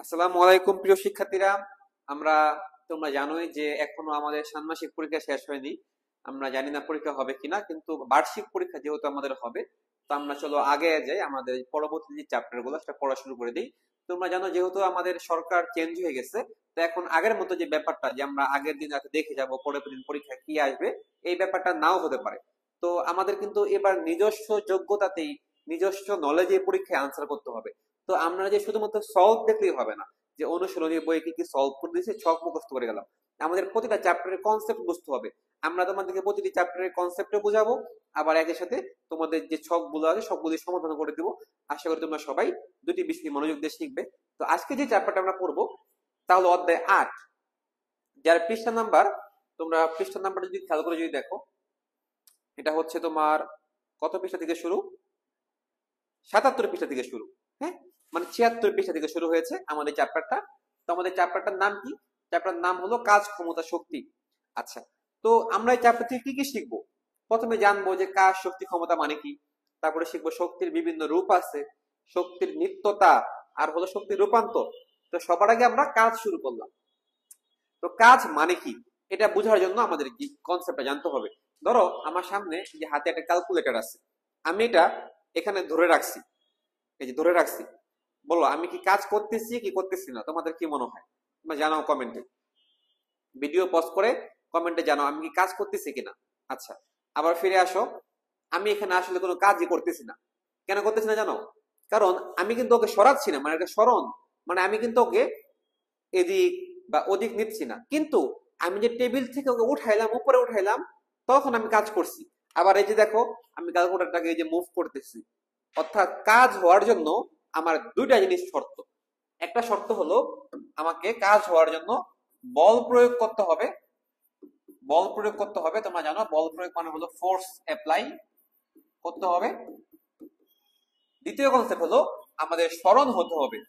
আসসালামু আলাইকুম প্রিয় শিক্ষার্থীরা। আমরা তোমরা জানোই যে এখনো আমাদের ষান্মাসিক পরীক্ষা শেষ হয়নি। আমরা জানি না পরীক্ষা হবে কিনা, কিন্তু বার্ষিক পরীক্ষা যেহেতু আমাদের হবে, তো আমরা চলো আগে যাই, আমাদের পরবর্তী যে চ্যাপ্টার গুলো সেটা পড়া শুরু করে দিই। তোমরা জানো যেহেতু আমাদের সরকার চেঞ্জ হয়ে গেছে, তো এখন আগের মতো যে ব্যাপারটা যে আমরা আগের দিন রাতে দেখে যাব পরের দিন পরীক্ষা কি আসবে, এই ব্যাপারটা নাও হতে পারে। তো আমাদের কিন্তু এবার নিজস্ব যোগ্যতাতেই, নিজস্ব নলেজে পরীক্ষায় আনসার করতে হবে। তো আমরা যে শুধুমাত্র সলভ দেখলেই হবে না, যে অনুশীলনী বইয়ে কি কি সলভ করে দিয়েছে ছক মুখস্থ করে গেলাম। আমাদের প্রতিটা চ্যাপ্টারের কনসেপ্ট বুঝতে হবে। আমরা তোমাদেরকে প্রতিটি চ্যাপ্টারের কনসেপ্টও বোঝাবো, আবার একই সাথে তোমাদের যে ছকগুলো আছে সবগুলি সমাধান করে দিব। আশা করি তোমরা সবাই দুটি বিষয় মনোযোগ দিয়ে শিখবে। তো আজকে যে চ্যাপ্টারটা আমরা পড়বো তা হলো অধ্যায় 8, যার পৃষ্ঠা নাম্বার, তোমরা পৃষ্ঠা নাম্বার যদি খেয়াল করে যদি দেখো, এটা হচ্ছে তোমার কত পৃষ্ঠা থেকে শুরু? 77 পৃষ্ঠা থেকে শুরু। হ্যাঁ, মানে 76 পৃষ্ঠা থেকে শুরু হয়েছে আমাদের চ্যাপ্টারটা। তো আমাদের চ্যাপ্টারটার নাম কি? চ্যাপ্টার নাম হলো কাজ, ক্ষমতা, শক্তি। আচ্ছা, তো আমরা এই চ্যাপ্টার থেকে কি কি শিখবো? প্রথমে জানবো যে কাজ, শক্তি, ক্ষমতা মানে কি। তারপরে শিখবো শক্তির বিভিন্ন রূপ আছে, শক্তির নিত্যতা, আর হলো শক্তির রূপান্তর। তো সবার আগে আমরা কাজ শুরু করলাম। তো কাজ মানে কি এটা বোঝার জন্য আমাদের কি কনসেপ্টটা জানতে হবে। ধরো আমার সামনে যে হাতে একটা ক্যালকুলেটর আছে, আমি এটা এখানে ধরে রাখছি, এই যে ধরে রাখছি। বলো আমি কি কাজ করতেছি কি করতেছি না, তোমাদের কি মনে হয়? তোমরা জানাও কমেন্টে, ভিডিও পজ করে কমেন্টে জানাও আমি কি কাজ করতেছি কিনা। আচ্ছা, আবার ফিরে আসো। আমি এখানে আসলে কোনো কাজই করতেছি না। কেন করতেছি না জানো? কারণ আমি কিন্তু ওকে সরাচ্ছি না, মানে একটা সরণ, মানে আমি কিন্তু ওকে এদিক বা ওদিক নিচ্ছি না, কিন্তু আমি যে টেবিল থেকে ওকে উঠাইলাম, উপরে উঠাইলাম, তখন আমি কাজ করছি। আবার এই যে দেখো, আমি ক্যালকুলেটরটাকে এই যে মুভ করতেছি। অর্থাৎ কাজ হওয়ার জন্য আমার দুইটা জিনিস শর্ত। একটা শর্ত হলো আমাকে কাজ হওয়ার জন্য বল প্রয়োগ করতে হবে। বল প্রয়োগ করতে হবে, তোমরা জানো বল প্রয়োগ মানে হলো ফোর্স অ্যাপ্লাই করতে হবে। দ্বিতীয় কনসেপ্ট হলো আমাদের স্মরণ হতে হবে।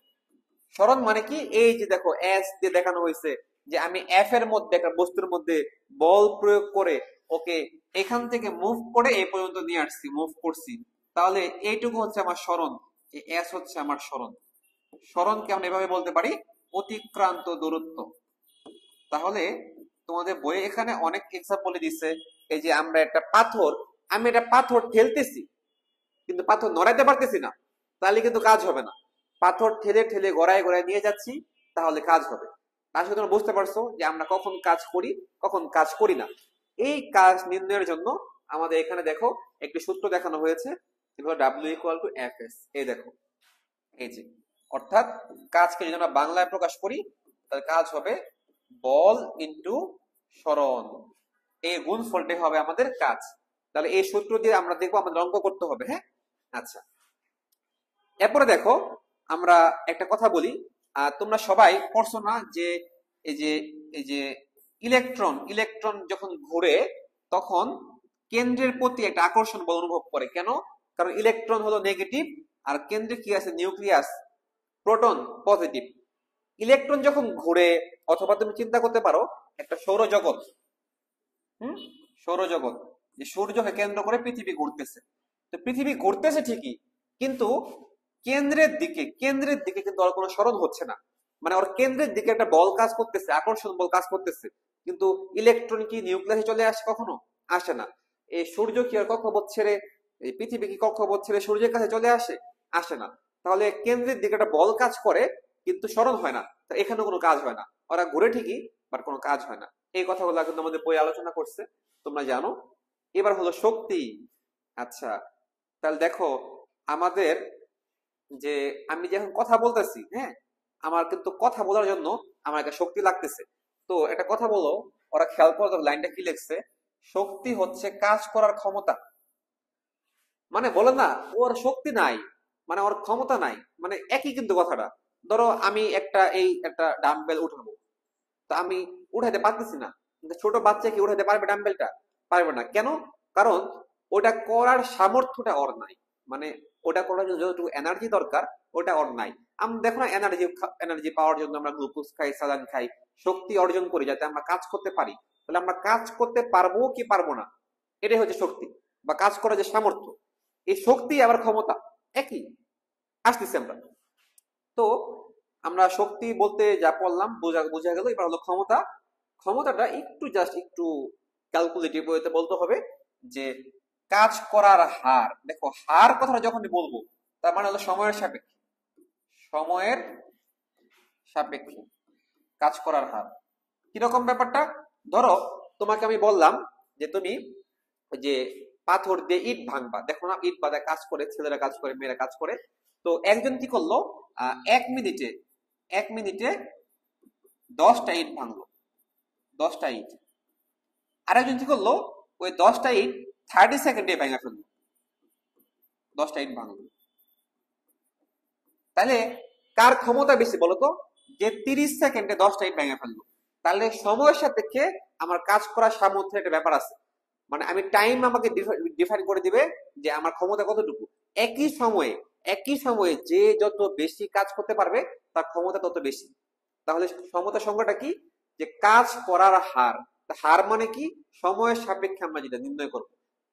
স্মরণ মানে কি? এই যে দেখো এস দিয়ে দেখানো হয়েছে যে আমি এফ এর মধ্যে একটা বস্তুর মধ্যে বল প্রয়োগ করে ওকে এখান থেকে মুভ করে এই পর্যন্ত নিয়ে আসছি, মুভ করছি। তাহলে এইটুকু হচ্ছে আমার স্মরণ, এস হচ্ছে আমার স্মরণ। স্মরণকে আমরা এভাবে বলতে পারি অতিক্রান্ত দূরত্ব। তাহলে তোমাদের বইয়ে এখানে অনেক এক্সাম্পল দিচ্ছে। এই যে আমরা একটা পাথর, আমি একটা পাথর ঠেলতেছি কিন্তু পাথর নড়াইতে পারতেছি না, তাহলে কিন্তু কাজ হবে না। পাথর ঠেলে ঠেলে গড়ায় গড়ায় নিয়ে যাচ্ছি, তাহলে কাজ হবে। আসলে তোমরা বুঝতে পারছো যে আমরা কখন কাজ করি, কখন কাজ করি না। এই কাজ নির্ণয়ের জন্য আমাদের এখানে দেখো একটি সূত্র দেখানো হয়েছে, W equal to F S. এই দেখো, এই যে, অর্থাৎ কাজকে যদি আমরা বাংলায় প্রকাশ করি তাহলে কাজ হবে বল ইন্টু স্মরণ, এই গুণফলটাই হবে আমাদের কাজ। তাহলে এই সূত্র দিয়ে আমরা দেখবো আমাদের অঙ্ক করতে হবে। হ্যাঁ, আচ্ছা, এরপরে দেখো আমরা একটা কথা বলি। তোমরা সবাই পড়ছো না যে এই যে এই যে ইলেকট্রন, ইলেকট্রন যখন ঘুরে তখন কেন্দ্রের প্রতি একটা আকর্ষণ বল অনুভব করে। কেন? কারণ ইলেকট্রন হলো নেগেটিভ, আর কেন্দ্রে কি আছে? Nucleus, proton positive. ইলেকট্রন যখন ঘুরে, অথবা তুমি চিন্তা করতে পারো একটা সৌরজগৎ, হুম, সৌরজগৎ, যে সূর্যকে কেন্দ্র করে পৃথিবী ঘুরতেছে। তো পৃথিবী ঘুরতেছে ঠিকই, কিন্তু কেন্দ্রের দিকে কিন্তু ওর কোনো সরণ হচ্ছে না। মানে ওর কেন্দ্রের দিকে একটা বল কাজ করতেছে, আকর্ষণ বল কাজ করতেছে, কিন্তু ইলেকট্রন কি নিউক্লিয়াসে চলে আসে? কখনো আসে না। এই সূর্য কি আর কক্ষপথ ছেড়ে, এই পৃথিবী কি কক্ষপথ ছেড়ে সূর্যের কাছে চলে আসে? আসে না। তাহলে কেন্দ্রের দিকে একটা বল কাজ করে, কিন্তু সরণ হয় না। তো এখানে কোনো কাজ হয় না, ওরা ঘুরে ঠিকই, বাট কোনো কাজ হয় না। এই কথাগুলো কিন্তু আমাদের বই আলোচনা করছে, তোমরা জানো। এবার হলো শক্তি। আচ্ছা, তাহলে দেখো আমাদের যে আমি যখন কথা বলতেছি, হ্যাঁ, আমার কিন্তু কথা বলার জন্য আমার একটা শক্তি লাগতেছে। তো একটা কথা বলো, ওরা খেয়াল করো লাইনটা কি লিখছে, শক্তি হচ্ছে কাজ করার ক্ষমতা। মানে বলে না ওর শক্তি নাই, মানে ওর ক্ষমতা নাই, মানে একই কিন্তু কথাটা। ধরো আমি একটা ডাম্বেল উঠাবো, তো আমি উঠাতে পারতেছি না, কিন্তু ছোট বাচ্চা কি উঠাতে পারবে ডাম্বেলটা? পারবে না। কেন? কারণ ওটা করার সামর্থ্যটা ওর নাই। মানে ওটা করার জন্য যতটুকু এনার্জি দরকার ওটা ওর নাই। আমরা দেখো না, এনার্জি এনার্জি পাওয়ার জন্য আমরা গ্লুকোজ খাই, স্যালাইন খাই, শক্তি অর্জন করি যাতে আমরা কাজ করতে পারি। তাহলে আমরা কাজ করতে পারবো কি পারবো না, এটাই হচ্ছে শক্তি বা কাজ করার যে সামর্থ্য। এই শক্তি আবার ক্ষমতা একই, আসতেছি আমরা। তো আমরা শক্তি বলতে যা পড়লাম বোঝা বোঝা গেল। এবার হলো ক্ষমতা। ক্ষমতাটা একটু জাস্ট একটু ক্যালকুলেটিভ ওয়েতে বলতে হবে যে কাজ করার হার। দেখো হার কথাটা যখনই বলবো তার মানে হলো সময়ের সাপেক্ষে, সময়ের সাপেক্ষে কাজ করার হার। কিরকম ব্যাপারটা? ধরো তোমাকে আমি বললাম যে তুমি যে পাথর দিয়ে ইট ভাঙবা, দেখো না ইট বাঁধা কাজ করে, ছেলেরা কাজ করে, মেয়েরা কাজ করে। তো একজন কি করলো, 1 মিনিটে 1 মিনিটে 10টা ইট ভাঙলো, 10টা ইট। আরেকজন কি করলো, ওই 10টা ইট 30 সেকেন্ডে ভেঙে ফেললো, 10টা ইট ভাঙলো। তাহলে কার ক্ষমতা বেশি বলতো? যে 30 সেকেন্ডে 10টা ইট ভেঙে ফেললো। তাহলে সময়ের সাপেক্ষে আমার কাজ করার সামর্থ্যের একটা ব্যাপার আছে। মানে আমি টাইম আমাকে ডিফাইন করে দিবে যে আমার ক্ষমতা কতটুকু। একই সময়ে একই সময়ে যে যত বেশি কাজ করতে পারবে তার ক্ষমতা তত বেশি। তাহলে ক্ষমতার সংজ্ঞাটা কি? যে কাজ করার হার। হার মানে কি? সময়ের সাপেক্ষে আমরা যেটা নির্ণয় করব।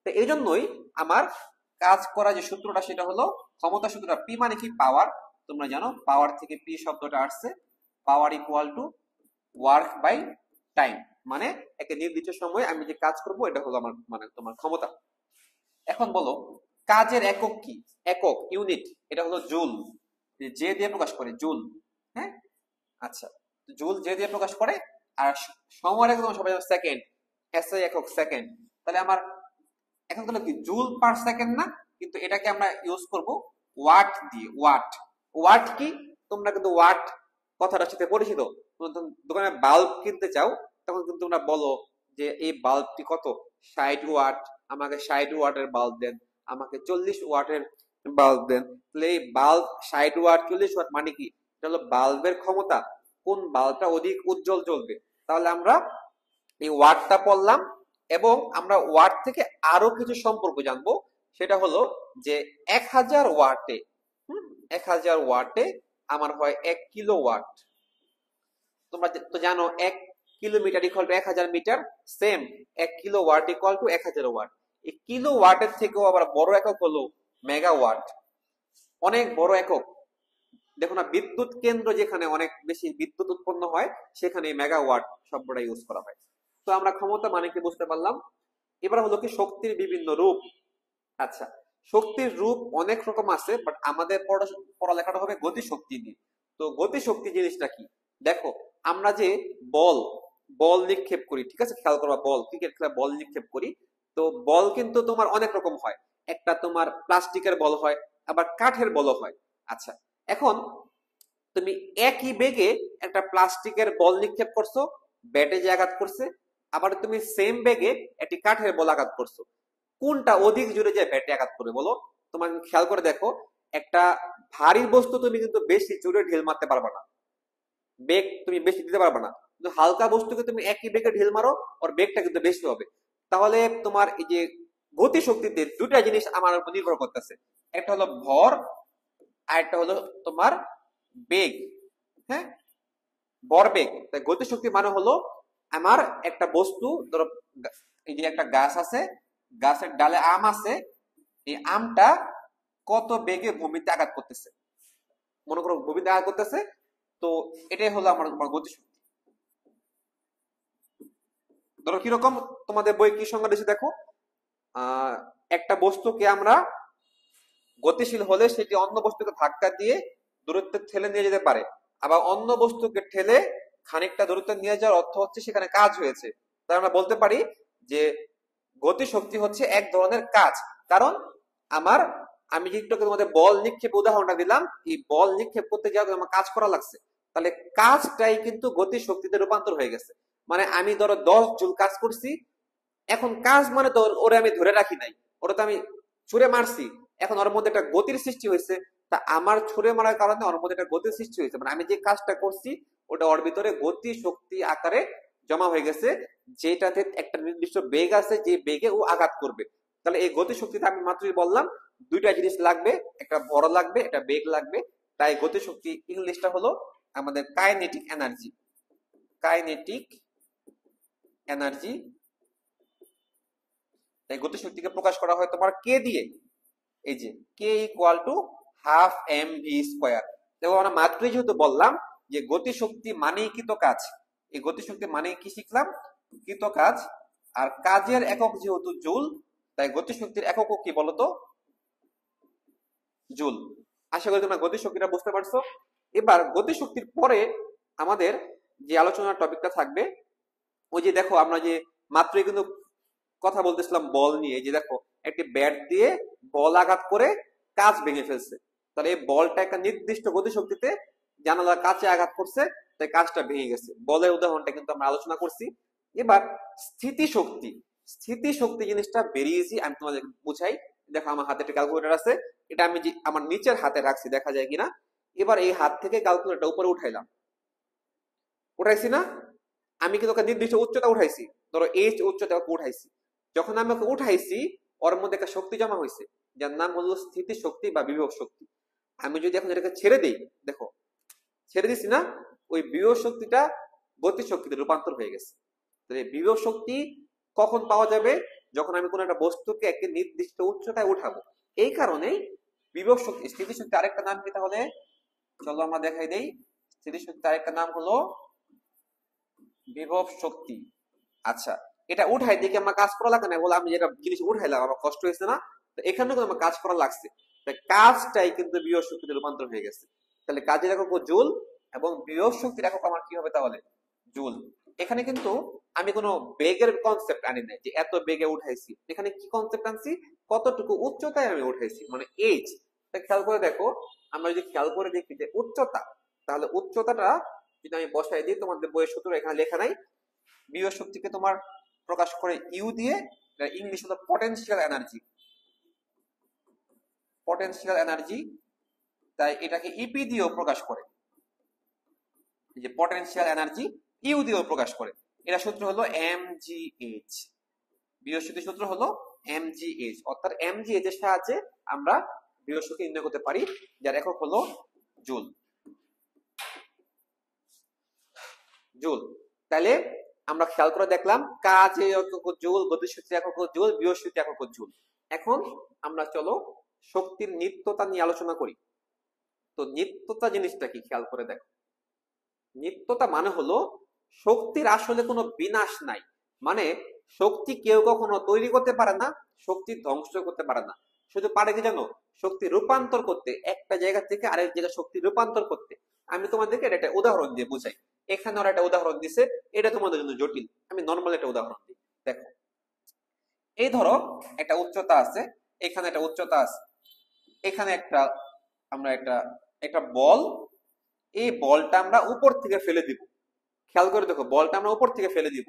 তো এই জন্যই আমার কাজ করা যে সূত্রটা সেটা হলো ক্ষমতা সূত্রটা। পি মানে কি? পাওয়ার। তোমরা জানো পাওয়ার থেকে পি শব্দটা আসছে। Power equal to work by time. মানে একটা নির্দিষ্ট সময়ে আমি যে কাজ করব এটা হলো আমার মানে তোমার ক্ষমতা। এখন বলো কাজের একক কি? একক ইউনিট এটা হলো জুল। যে দিয়ে প্রকাশ করে জুল। হ্যাঁ, আচ্ছা, জুল যে দিয়ে প্রকাশ করে। আর সময়ের একক সবাই জানো সেকেন্ড, এসআই একক সেকেন্ড। তাহলে আমার এখন হলো কি জুল পার সেকেন্ড না, কিন্তু এটাকে আমরা ইউজ করব ওয়াট দিয়ে। ওয়াট, ওয়াট কি? তোমরা কিন্তু ওয়াট কথাটার সাথে পরিচিত। তোমরা যখন দোকানে বাল্ব কিনতে চাও তখন কিন্তু তোমরা বলো যে এই বাল্বটি কত? 60 ওয়াট, আমাকে 60 ওয়াটের বাল্ব দেন, আমাকে 40 ওয়াটের বাল্ব দেন। তাহলে এই বাল্ব 60 ওয়াট 40 ওয়াট মানে কি? এটা হলো বাল্বের ক্ষমতা, কোন বাল্বটা অধিক উজ্জ্বল জ্বলবে। তাহলে আমরা এই ওয়াটটা পড়লাম এবং আমরা ওয়াট থেকে আরো কিছু সম্পর্ক জানবো। সেটা হলো যে 1000 ওয়াটে, 1000 ওয়াটে আমার হয় 1 কিলোওয়াট। তোমরা তো জানো 1 kilometre equal to 1000 metre. Same 1 kilowatt equal to 1000 watt. এই কিলোওয়াটের থেকেও আবার বড় একক হলো মেগাওয়াট, অনেক বড় একক। দেখো না বিদ্যুৎ কেন্দ্র যেখানে অনেক বেশি বিদ্যুৎ উৎপন্ন হয় সেখানে মেগাওয়াট শব্দটা ইউজ করা হয়। তো আমরা ক্ষমতা মানে কি বুঝতে পারলাম। এবার হলো কি শক্তির বিভিন্ন রূপ। আচ্ছা, শক্তির রূপ অনেক রকম আছে, বাট আমাদের পড়ালেখাটা হবে গতি শক্তি নিয়ে। তো গতি শক্তি জিনিসটা কি? দেখো আমরা যে বল বল নিক্ষেপ করি, ঠিক আছে, খেয়াল করবা বল, ক্রিকেট খেলা বল নিক্ষেপ করি। তো বল কিন্তু তোমার অনেক রকম হয়। একটা তোমার প্লাস্টিকের বল হয়, আবার কাঠের বল হয়। আচ্ছা, এখন তুমি একই বেগে একটা প্লাস্টিকের বল নিক্ষেপ করছো, ব্যাটে যে আঘাত করছে, আবার তুমি সেম বেগে একটি কাঠের বল আঘাত করছো, কোনটা অধিক জোরে যে ব্যাটে আঘাত করবে বলো? তোমার খেয়াল করে দেখো, একটা ভারী বস্তু তুমি কিন্তু বেশি জোরে ঢিল মারতে পারবে না, বেগ তুমি বেশি দিতে পারবে না। কিন্তু হালকা বস্তুকে তুমি একই বেগে ঢিল মারো, ওর বেগটা কিন্তু বেশি হবে। তাহলে তোমার এই যে গতি শক্তিতে দুটা জিনিস আমার উপর নির্ভর করতেছে, একটা হলো ভর আর একটা হলো তোমার বেগ। হ্যাঁ, ভর বেগ। তাই গতি শক্তি মানে হলো আমার একটা বস্তু, ধরো এই যে একটা গাছ আছে, গাছের ডালে আম আছে, এই আমটা কত বেগে ভূমিতে আঘাত করতেছে, মনে করো ভূমিতে আঘাত করতেছে। তো এটাই হলো আমার গতি শক্তি। ধরো কিরকম, তোমাদের বই কি সংজ্ঞা দিয়েছে দেখো, আহ একটা বস্তুকে আমরা গতিশীল হলে সেটি অন্য বস্তুকে ধাক্কা দিয়ে দূরত্বে ঠেলে নিয়ে যেতে পারে। আবার অন্য বস্তুকে ঠেলে খানিকটা দূরত্বে নিয়ে যাওয়ার অর্থ হচ্ছে সেখানে কাজ হয়েছে। তাই আমরা বলতে পারি যে গতি শক্তি হচ্ছে এক ধরনের কাজ। কারণ আমার, আমি যে একটু তোমাদের বল নিক্ষেপ উদাহরণটা দিলাম, এই বল নিক্ষেপ করতে যাওয়া আমার কাজ করা লাগছে, তাহলে কাজটাই কিন্তু গতি শক্তিতে রূপান্তর হয়ে গেছে। মানে আমি ধরো 10 জুল কাজ করছি, এখন কাজ মানে তো ওরে আমি ধরে রাখি নাই, ওরা তো আমি ছুড়ে মারছি, এখন ওর মধ্যে একটা গতির সৃষ্টি হয়েছে। তা আমার ছুড়ে মারার কারণে ওর মধ্যে একটা গতির সৃষ্টি হয়েছে, মানে আমি যে কাজটা করছি ওটা ওর ভিতরে গতি শক্তি আকারে জমা হয়ে গেছে, যেটাতে একটা নির্দিষ্ট বেগ আছে, যে বেগে ও আঘাত করবে। তাহলে এই গতি শক্তিতে আমি মাত্রই বললাম দুইটা জিনিস লাগবে, একটা ভর লাগবে, একটা বেগ লাগবে। তাই গতি শক্তি ইংলিশটা হলো আমাদের কাইনেটিক এনার্জি। Kinetic energy. তাই গতিশক্তিকে প্রকাশ করা হয় তোমার কে দিয়ে, এই যে K equal to half M V square. এবং আমরা মাত্রই যেহেতু বললাম যে গতিশক্তি মানেই কৃত কাজ, এই গতিশক্তি মানে কি শিখলাম? কৃত কাজ। আর কাজের একক যেহেতু জুল, তাই গতিশক্তির এককও কি বলতো? জুল। আশা করি তোমরা গতিশক্তিটা বুঝতে পারছো। এবার গতিশক্তির পরে আমাদের যে আলোচনার টপিকটা থাকবে, ওই যে দেখো আমরা যে মাত্রই কিন্তু কথা বলতেছিলাম বল নিয়ে, যে দেখো একটি ব্যাট দিয়ে বল আঘাত করে কাঁচ ভেঙে ফেলছে, তাহলে এই বলটা একটা নির্দিষ্ট গতিশক্তিতে জানালার কাঁচে আঘাত করছে, তাই কাঁচটা ভেঙে গেছে। বলের উদাহরণটা কিন্তু আমরা আলোচনা করছি। এবার স্থিতিশক্তি, স্থিতিশক্তি জিনিসটা ভেরি ইজি, আমি তোমাদের বুঝাই। দেখো আমার হাতে একটা ক্যালকুলেটর আছে, এটা আমি আমার নিচের হাতে রাখছি, দেখা যায় কিনা। এবার এই হাত থেকে ক্যালকুলেটরটা উপরে উঠাইলাম, উঠাইছি না? আমি কিন্তু ওকে নির্দিষ্ট উচ্চতা উঠাইছি, ধরো এইচ উচ্চতা ওকে উঠাইছি। যখন আমি ওকে উঠাইছি, ওর মধ্যে একটা শক্তি জমা হয়েছে, যার নাম হলো স্থিতি শক্তি বা বিভব শক্তি। আমি যদি এখন এটাকে ছেড়ে দিই, দেখো ছেড়ে দিছি না, ওই বিভব শক্তিটা গতি শক্তিতে রূপান্তর হয়ে গেছে। তাহলে বিভব শক্তি কখন পাওয়া যাবে? যখন আমি কোনো একটা বস্তুকে একটি নির্দিষ্ট উচ্চতায় উঠাবো। এই কারণেই বিভব শক্তি, স্থিতিশক্তি আরেকটা নাম কি তাহলে? চলো আমরা দেখাই দেই। স্থিতিশক্তি আরেকটা নাম হলো বিভব শক্তি। আচ্ছা, এটা উঠাই দেখি আমার কাজ করা লাগে না, বলে আমি যেটা জিনিস উঠাইলাম আমার কষ্ট হয়েছে না, তো এখানে কিন্তু আমার কাজ করা লাগছে, কাজটাই কিন্তু বিভব শক্তিতে রূপান্তর হয়ে গেছে। তাহলে কাজের একক জুল এবং বিভব শক্তির একক আমার কি হবে তাহলে? জুল। এখানে কিন্তু আমি কোনো বেগের কনসেপ্ট আনি নাই যে এত বেগে উঠাইছি, এখানে কি কনসেপ্ট আনছি? কতটুকু উচ্চতায় আমি উঠাইছি, মানে এইচ। খেয়াল করে দেখো, আমরা যদি খেয়াল করে দেখি যে উচ্চতা, তাহলে উচ্চতাটা যদি আমি বসাই দিই, তোমাদের বইয়ের সূত্র এখানে লেখা নাই। বিভব শক্তিকে তোমার প্রকাশ করে ইউ দিয়ে, ইংলিশ হলো পটেনশিয়াল এনার্জি, পটেনশিয়াল এনার্জি। তাই এটাকে ইপি দিয়েও প্রকাশ করে, এই যে পটেনশিয়াল এনার্জি ইউ দিয়েও প্রকাশ করে। এটা সূত্র হলো এমজিএইচ, বিভব শক্তির সূত্র হলো এমজিএইচ, অর্থাৎ এমজিএইচ এর সাহায্যে আমরা বিভব শক্তি নির্ণয় করতে পারি, যার একক হলো জুল। জুল। তাহলে আমরা খেয়াল করে দেখলাম কাজের একক জুল, গতিশক্তির একক জুল, বিভব শক্তির একক জুল। এখন আমরা চলো শক্তির নিত্যতা নিয়ে আলোচনা করি। তো নিত্যতা জিনিসটা কি খেয়াল করে দেখো। নিত্যতা মানে হলো শক্তির আসলে কোনো বিনাশ নাই, মানে শক্তি কেউ কখনো তৈরি করতে পারে না, শক্তি ধ্বংস করতে পারে না। শুধু পারে কি জানো? শক্তি রূপান্তর করতে, একটা জায়গা থেকে আরেক জায়গায় শক্তি রূপান্তর করতে। আমি তোমাদেরকে এটা একটা উদাহরণ দিয়ে বুঝাই। এখানে ওরা একটা উদাহরণ দিছে, এটা তোমাদের জন্য জটিল, আমি নর্মাল একটা উদাহরণ দিই। দেখো, এই ধরো একটা উচ্চতা আছে, এখানে একটা উচ্চতা আছে, এখানে একটা আমরা একটা একটা বল, এই বলটা আমরা উপর থেকে ফেলে দিব। খেয়াল করে দেখো, বলটা আমরা উপর থেকে ফেলে দিব।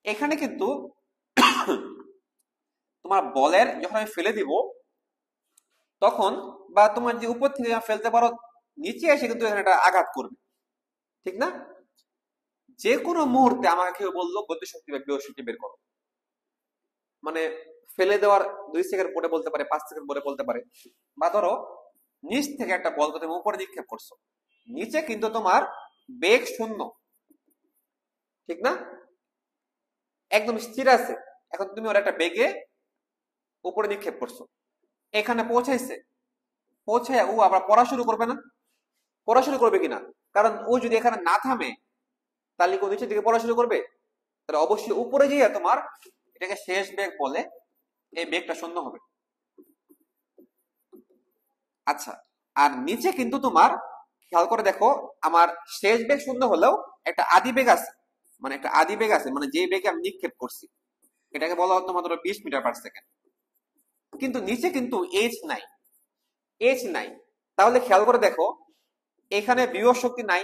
এখানে কিন্তু তোমার বলের যখন আমি ফেলে দিব, তখন বা তোমার যে উপর থেকে ফেলতে পারো, নিচে এসে কিন্তু এখানে একটা আঘাত করবে, ঠিক না? যে কোনো মুহূর্তে আমাকে কেউ বললো গতিশক্তি বা বিভব শক্তি বের করো, মানে ফেলে দেওয়ার 2 সেকেন্ড পরে বলতে পারে, 5 সেকেন্ড পরে বলতে পারে। বা ধরো নিচ থেকে একটা বলকে তুমি উপরে নিক্ষেপ করছো, নিচে কিন্তু তোমার বেগ শূন্য, ঠিক না? একদম স্থির আছে। এখন তুমি ওর একটা বেগে উপরে নিক্ষেপ করছো, এখানে পৌঁছাইছে, পৌঁছায় ও আবার পড়া শুরু করবে না? পড়া শুরু করবে কিনা? কারণ ও যদি এখানে না থামে, তাহলে ও নিচের দিকে পড়া শুরু করবে। তাহলে অবশ্যই উপরে গিয়ে তোমার, এটাকে শেষ বেগ বলে, এই বেগটা শূন্য হবে। আচ্ছা, আর নিচে কিন্তু তোমার খেয়াল করে দেখো, আমার শেষ বেগ শূন্য হলেও একটা আদি বেগ আছে, মানে একটা আদি বেগ আছে, মানে যে বেগে আমি নিক্ষেপ করছি, এটাকে বলা হয় তোমার ধরো 20 মিটার পার সেকেন্ড। কিন্তু নিচে কিন্তু এইচ নাই, এইচ নাই। তাহলে খেয়াল করে দেখো, এখানে বিভব শক্তি নাই,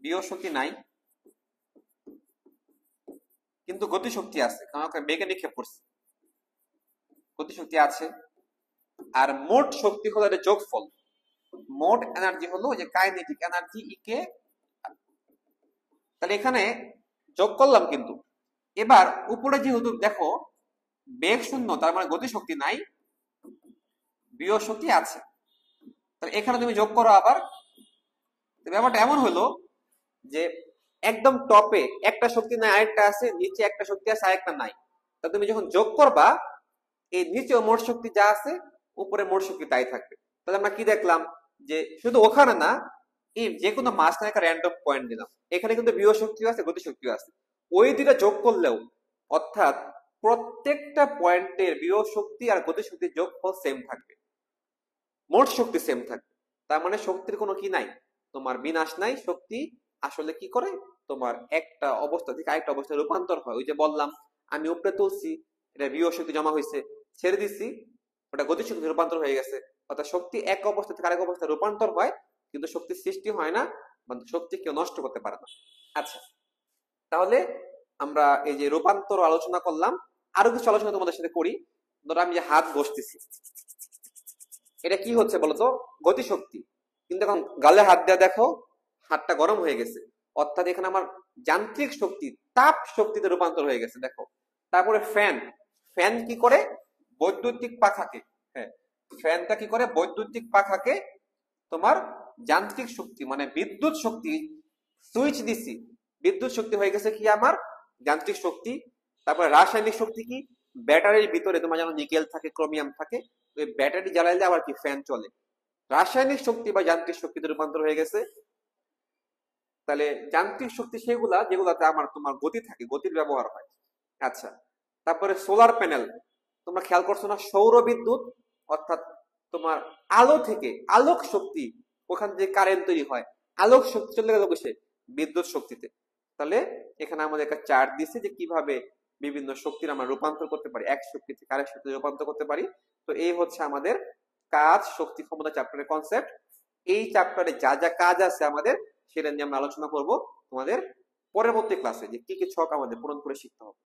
বিভব শক্তি নাই, কিন্তু গতিশক্তি আছে, কারণ বেগে নিক্ষেপ করছে, গতিশক্তি আছে। আর মোট শক্তি হলো এটা যোগফল, মোট এনার্জি হলো যে কাইনেটিক এনার্জি ইকে। তাহলে এখানে যোগ করলাম কিন্তু। এবার উপরে যেহেতু দেখো বেগ শূন্য, তার মানে গতিশক্তি নাই, বিভব শক্তি আছে, তাহলে এখানে তুমি যোগ করো আবার। ব্যাপারটা এমন হলো যে একদম টপে একটা শক্তি নাই, আরেকটা আছে, নিচে একটা শক্তি আছে, আরেকটা নাই। তা তুমি যখন যোগ করবা, এই নিচে মোট শক্তি যা আছে, উপরে মোট শক্তি তাই থাকবে। তাহলে আমরা কি দেখলাম? যে শুধু ওখানে না, এই যে কোনো মাঝখানে একটা র্যান্ডম পয়েন্ট দিলাম, এখানে কিন্তু বিভব শক্তিও আছে, গতি শক্তিও আছে। ওই দুইটা যোগ করলেও, অর্থাৎ প্রত্যেকটা পয়েন্টের বিভব শক্তি আর গতি শক্তির যোগফল সেম থাকবে, মোট শক্তি সেম থাকবে। তার মানে শক্তির কোনো কি নাই, তোমার বিনাশ নাই। শক্তি আসলে কি করে, তোমার একটা অবস্থা থেকে আরেকটা অবস্থায় রূপান্তর হয়। ওই যে বললাম, আমি উপরে তুলছি, এটা বিভব শক্তি জমা হয়েছে, ছেড়ে দিচ্ছি, ওটা গতি শক্তি রূপান্তর হয়ে গেছে। অর্থাৎ শক্তি এক অবস্থা থেকে আরেক অবস্থায় রূপান্তর হয়, কিন্তু শক্তির সৃষ্টি হয় না, বা শক্তি কেউ নষ্ট করতে পারে না। আচ্ছা, তাহলে আমরা এই যে রূপান্তর আলোচনা করলাম, আরো কিছু আলোচনা তোমাদের সাথে করি। ধরো আমি যে হাত বসতেছি, এটা কি হচ্ছে বলতো, গতিশক্তি। কিন্তু এখন গালে হাত দিয়ে দেখো, হাতটা গরম হয়ে গেছে, অর্থাৎ এখানে আমার যান্ত্রিক শক্তি তাপ শক্তিতে রূপান্তর হয়ে গেছে। দেখো, তারপরে ফ্যান, ফ্যান কি করে, বৈদ্যুতিক পাখাকে, হ্যাঁ, ফ্যানটা কি করে, বৈদ্যুতিক পাখাকে তোমার যান্ত্রিক শক্তি মানে বিদ্যুৎ শক্তি, সুইচ দিছি, বিদ্যুৎ শক্তি হয়ে গেছে কি আমার যান্ত্রিক শক্তি। তারপরে রাসায়নিক শক্তি কি, ব্যাটারির ভিতরে তোমার যেন নিকেল থাকে, ক্রোমিয়াম থাকে, ওই ব্যাটারি জ্বালাইলে আবার কি ফ্যান চলে। রাসায়নিক শক্তি বা যান্ত্রিক শক্তিতে রূপান্তর হয়ে গেছে। তাহলে যান্ত্রিক শক্তি সেগুলা যেগুলাতে আমার তোমার গতি থাকে, গতির ব্যবহার হয়। আচ্ছা, তারপরে সোলার প্যানেল, তোমরা খেয়াল করছো না, সৌর বিদ্যুৎ, অর্থাৎ তোমার আলো থেকে আলোক শক্তি, ওখান থেকে কারেন্ট তৈরি হয়, আলোক শক্তি চলে গেল কিসে, বিদ্যুৎ শক্তিতে। তাহলে এখানে আমাদের একটা চার্ট দিচ্ছে যে কিভাবে বিভিন্ন শক্তির আমরা রূপান্তর করতে পারি, এক শক্তি থেকে আরেক শক্তি রূপান্তর করতে পারি। তো এই হচ্ছে আমাদের কাজ, শক্তি ক্ষমতা চ্যাপ্টারের কনসেপ্ট। এই চ্যাপ্টারে যা যা কাজ আছে আমাদের, সেটা নিয়ে আমরা আলোচনা করব তোমাদের পরবর্তী ক্লাসে, যে কি কি ছক আমাদের পূরণ করে শিখতে হবে।